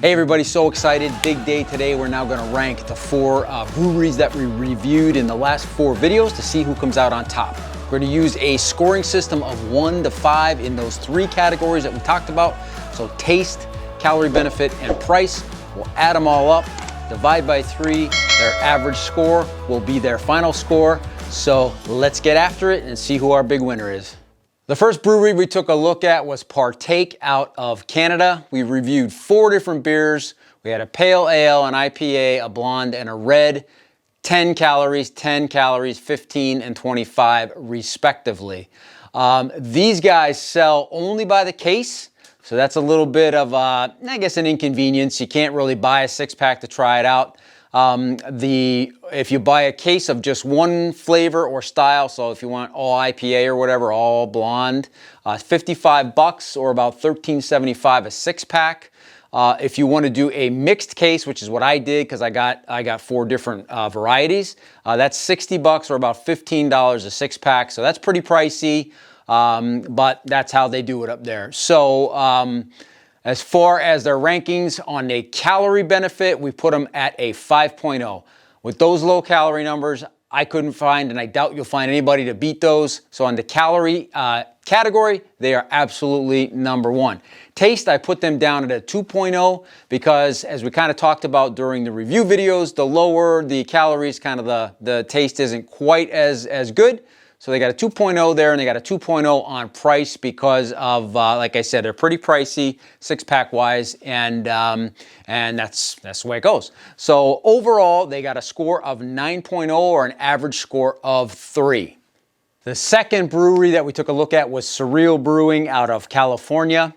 Hey everybody, so excited, big day today. We're now gonna rank the 4 breweries that we reviewed in the last 4 videos to see who comes out on top. We're gonna use a scoring system of 1 to 5 in those 3 categories that we talked about. So taste, calorie benefit, and price. We'll add them all up, divide by 3. Their average score will be their final score. So let's get after it and see who our big winner is. The first brewery we took a look at was Partake out of Canada. We reviewed 4 different beers. We had a pale ale, an IPA, a blonde, and a red. 10 calories, 15, and 25 respectively. These guys sell only by the case, so that's a little bit of, I guess, an inconvenience. You can't really buy a 6-pack to try it out. If you buy a case of just one flavor or style, so if you want all IPA or whatever, all blonde, $55 or about $13.75 a 6-pack. If you want to do a mixed case, which is what I did because I got 4 different varieties, that's $60 or about $15 a 6-pack. So that's pretty pricey, but that's how they do it up there. So as far as their rankings on a calorie benefit, we put them at a 5.0. With those low calorie numbers, I couldn't find, and I doubt you'll find anybody to beat those. So on the calorie category, they are absolutely number 1. Taste, I put them down at a 2.0 because, as we kind of talked about during the review videos, the lower the calories, kind of the taste isn't quite as good. So they got a 2.0 there, and they got a 2.0 on price because of, like I said, they're pretty pricey, 6-pack wise, and that's the way it goes. So overall, they got a score of 9.0 or an average score of 3. The second brewery that we took a look at was Surreal Brewing out of California.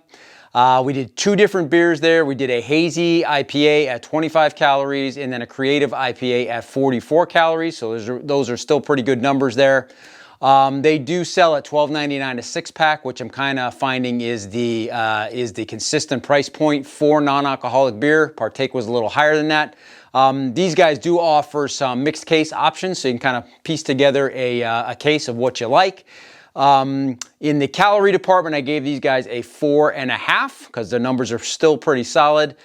We did 2 different beers there. We did a hazy IPA at 25 calories and then a creative IPA at 44 calories. So those are still pretty good numbers there. They do sell at $12.99 a 6-pack, which I'm kind of finding is the consistent price point for non-alcoholic beer. Partake was a little higher than that. These guys do offer some mixed case options, so you can kind of piece together a case of what you like. In the calorie department, I gave these guys a 4.5 because their numbers are still pretty solid.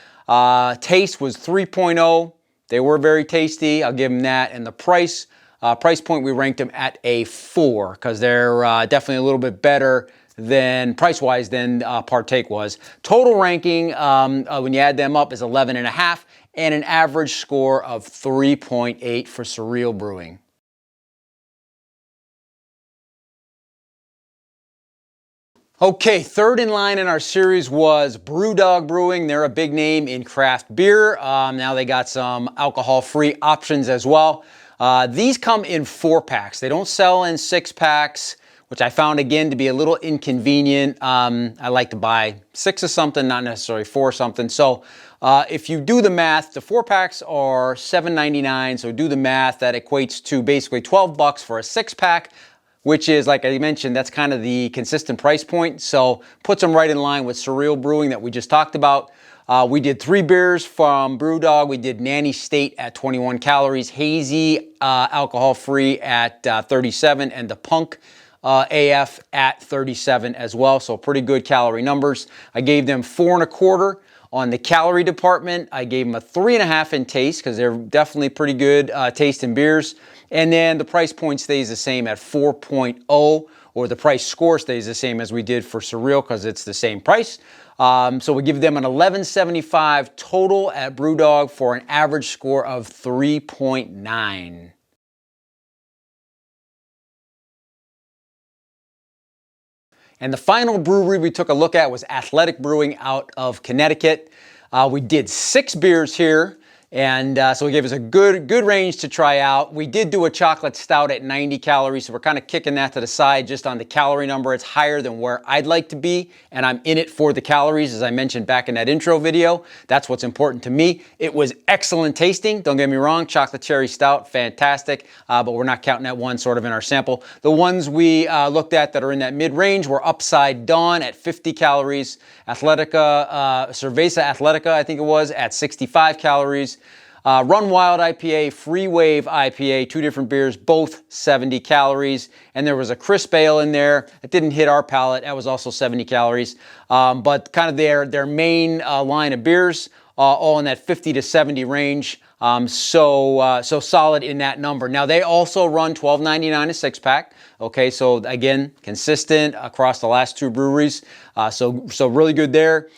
Taste was 3.0. They were very tasty. I'll give them that. And the price point, we ranked them at a 4 because they're definitely a little bit better than price-wise than Partake was. Total ranking, when you add them up, is 11.5 and an average score of 3.8 for Surreal Brewing. Okay, third in line in our series was Brewdog Brewing. They're a big name in craft beer. Now they got some alcohol-free options as well. These come in 4-packs. They don't sell in 6-packs, which I found again to be a little inconvenient. I like to buy 6 of something, not necessarily 4 of something. So if you do the math, the 4-packs are $7.99. So do the math, that equates to basically $12 for a 6-pack, which is, like I mentioned, that's kind of the consistent price point. So puts them right in line with Surreal Brewing that we just talked about. We did 3 beers from Brewdog. We did Nanny State at 21 calories, Hazy alcohol-free at 37, and the Punk AF at 37 as well. So pretty good calorie numbers. I gave them 4.25 on the calorie department. I gave them a 3.5 in taste because they're definitely pretty good tasting beers. And then the price point stays the same at 4.0, or the price score stays the same as we did for Surreal because it's the same price. So we give them an $11.75 total at Brewdog for an average score of 3.9. And the final brewery we took a look at was Athletic Brewing out of Connecticut. We did 6 beers here. And so it gave us a good range to try out. We did do a chocolate stout at 90 calories, so we're kind of kicking that to the side just on the calorie number. It's higher than where I'd like to be, and I'm in it for the calories, as I mentioned back in that intro video. That's what's important to me. It was excellent tasting, don't get me wrong. Chocolate cherry stout, fantastic, but we're not counting that one sort of in our sample. The ones we looked at that are in that mid-range were Upside Dawn at 50 calories, Cerveza Atletica, I think it was, at 65 calories. Run Wild IPA, Free Wave IPA, 2 different beers, both 70 calories. And there was a crisp ale in there. It didn't hit our palate. That was also 70 calories. But kind of their main line of beers all in that 50 to 70 range. So solid in that number. Now they also run $12.99 a six pack. Okay, so again, consistent across the last two breweries. So really good there.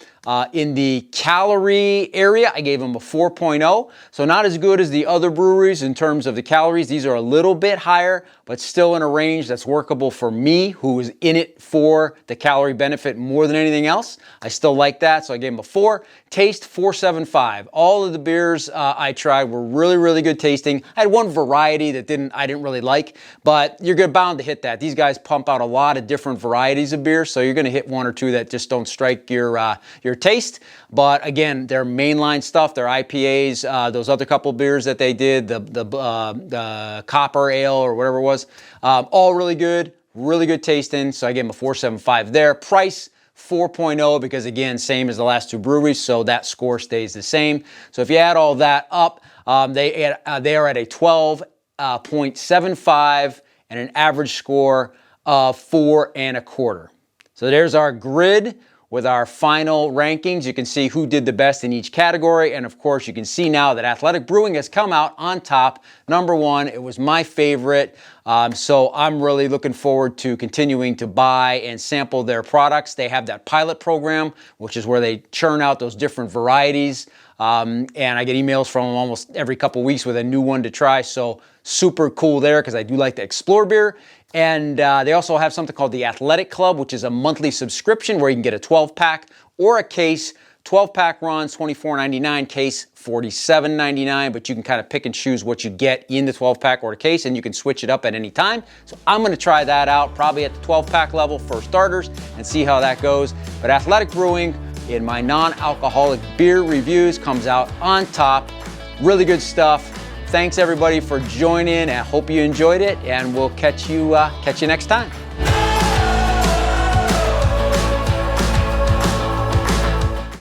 In the calorie area, I gave them a 4.0. So not as good as the other breweries in terms of the calories. These are a little bit higher, but still in a range that's workable for me, who is in it for the calorie benefit more than anything else. I still like that, so I gave them a 4. Taste, 4.75. All of the beers I tried were really, really good tasting. I had one variety that I didn't really like, but you're bound to hit that. These guys pump out a lot of different varieties of beer, so you're going to hit one or two that just don't strike your taste. But again, their mainline stuff, their IPAs, those other couple beers that they did, the Copper Ale or whatever it was, all really good tasting. So I gave them a 4.75 there. Price, 4.0, because again, same as the last two breweries, so that score stays the same. So if you add all that up, they are at a 12.75 and an average score of 4.25. So there's our grid with our final rankings. You can see who did the best in each category, and of course you can see now that Athletic Brewing has come out on top, #1. It was my favorite, so I'm really looking forward to continuing to buy and sample their products. They have that pilot program, which is where they churn out those different varieties, and I get emails from them almost every couple weeks with a new one to try, so super cool there because I do like to explore beer. And they also have something called the Athletic Club, which is a monthly subscription where you can get a 12-pack or a case. 12-pack runs $24.99, case $47.99, but you can kind of pick and choose what you get in the 12-pack or the case, and you can switch it up at any time. So I'm going to try that out, probably at the 12-pack level for starters, and see how that goes. But Athletic Brewing, in my non-alcoholic beer reviews, comes out on top. Really good stuff. Thanks everybody for joining. I hope you enjoyed it, and we'll catch you next time.